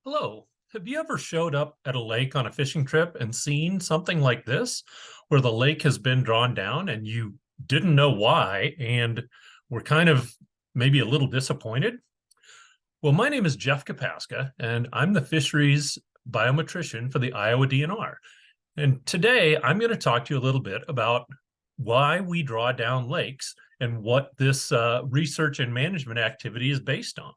Hello. Have you ever showed up at a lake on a fishing trip and seen something like this, where the lake has been drawn down and you didn't know why and were kind of maybe a little disappointed? Well, my name is Jeff Kapaska, and I'm the fisheries biometrician for the Iowa DNR. And today I'm going to talk to you a little bit about why we draw down lakes and what this research and management activity is based on.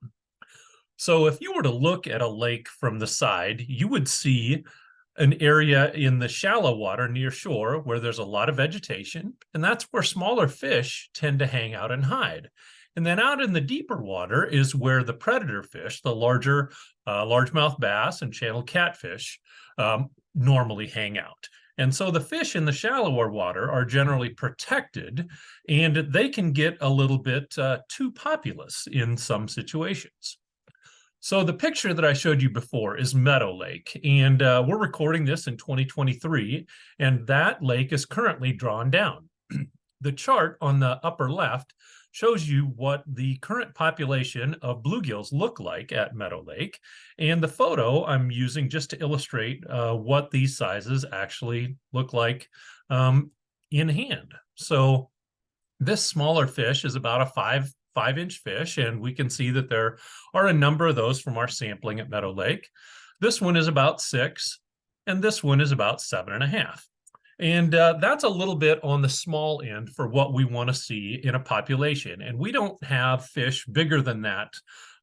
So if you were to look at a lake from the side, you would see an area in the shallow water near shore where there's a lot of vegetation, and that's where smaller fish tend to hang out and hide. And then out in the deeper water is where the predator fish, the larger largemouth bass and channel catfish, normally hang out. And so the fish in the shallower water are generally protected, and they can get a little bit too populous in some situations. So the picture that I showed you before is Meadow Lake, and we're recording this in 2023, and that lake is currently drawn down. The chart on the upper left shows you what the current population of bluegills look like at Meadow Lake, and the photo I'm using just to illustrate what these sizes actually look like in hand. So this smaller fish is about a five-inch fish, and we can see that there are a number of those from our sampling at Meadow Lake. This one is about 6, and this one is about 7.5. And that's a little bit on the small end for what we want to see in a population. And we don't have fish bigger than that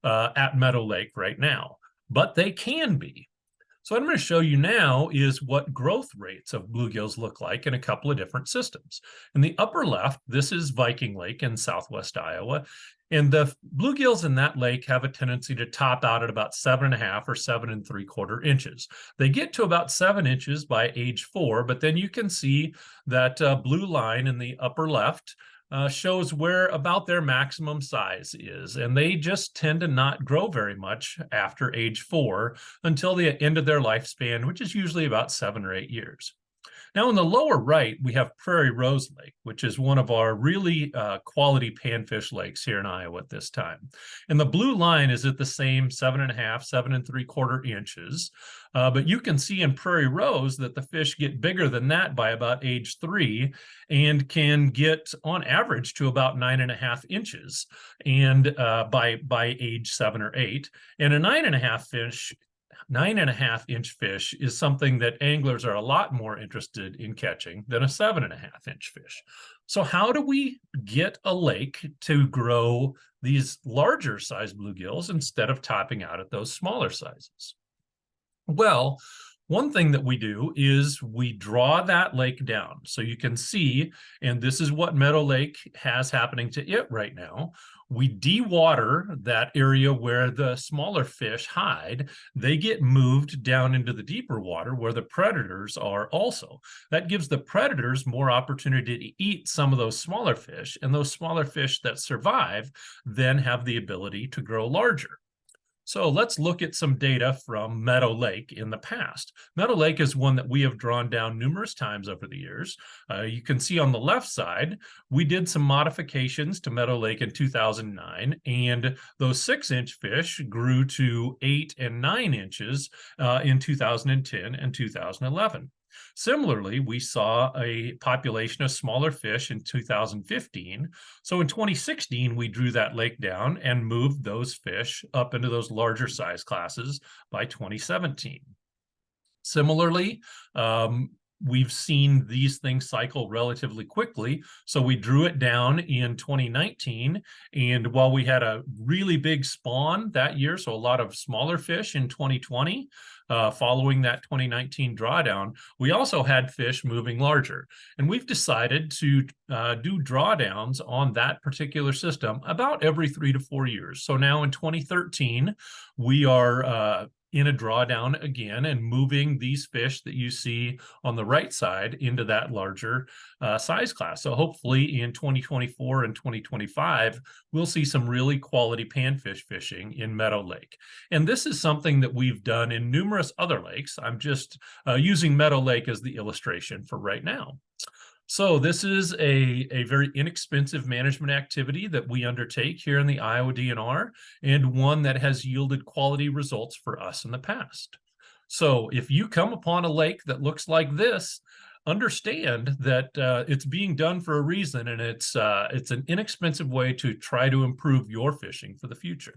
at Meadow Lake right now, but they can be. So what I'm going to show you now is what growth rates of bluegills look like in a couple of different systems. In the upper left, this is Viking Lake in southwest Iowa. And the bluegills in that lake have a tendency to top out at about 7.5 or 7.75 inches. They get to about 7 inches by age 4, but then you can see that blue line in the upper left shows where about their maximum size is. And they just tend to not grow very much after age 4 until the end of their lifespan, which is usually about 7 or 8 years. Now, in the lower right, we have Prairie Rose Lake, which is one of our really quality panfish lakes here in Iowa at this time. And the blue line is at the same 7.5, 7.75 inches. But you can see in Prairie Rose that the fish get bigger than that by about age 3 and can get on average to about 9.5 inches and by age 7 or 8. And a 9.5-inch fish is something that anglers are a lot more interested in catching than a 7.5-inch fish. So how do we get a lake to grow these larger size bluegills instead of topping out at those smaller sizes? Well, one thing that we do is we draw that lake down. So you can see, and this is what Meadow Lake has happening to it right now. We de-water that area where the smaller fish hide. They get moved down into the deeper water where the predators are also. That gives the predators more opportunity to eat some of those smaller fish, and those smaller fish that survive then have the ability to grow larger. So let's look at some data from Meadow Lake in the past. Meadow Lake is one that we have drawn down numerous times over the years. You can see on the left side, we did some modifications to Meadow Lake in 2009, and those 6-inch fish grew to 8 and 9 inches in 2010 and 2011. Similarly, we saw a population of smaller fish in 2015. So in 2016, we drew that lake down and moved those fish up into those larger size classes by 2017. Similarly, we've seen these things cycle relatively quickly. So we drew it down in 2019. And while we had a really big spawn that year, so a lot of smaller fish in 2020, following that 2019 drawdown, we also had fish moving larger. And we've decided to do drawdowns on that particular system about every 3 to 4 years. So now in 2013, we are in a drawdown again and moving these fish that you see on the right side into that larger size class. So hopefully in 2024 and 2025, we'll see some really quality panfish fishing in Meadow Lake. And this is something that we've done in numerous other lakes. I'm just using Meadow Lake as the illustration for right now. So this is a very inexpensive management activity that we undertake here in the Iowa DNR, and one that has yielded quality results for us in the past. So if you come upon a lake that looks like this, understand that it's being done for a reason, and it's an inexpensive way to try to improve your fishing for the future.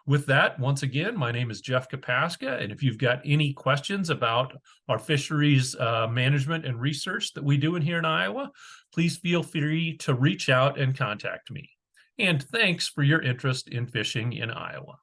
With that, once again, my name is Jeff Kapaska, and if you've got any questions about our fisheries management and research that we do in here in Iowa, please feel free to reach out and contact me. And thanks for your interest in fishing in Iowa.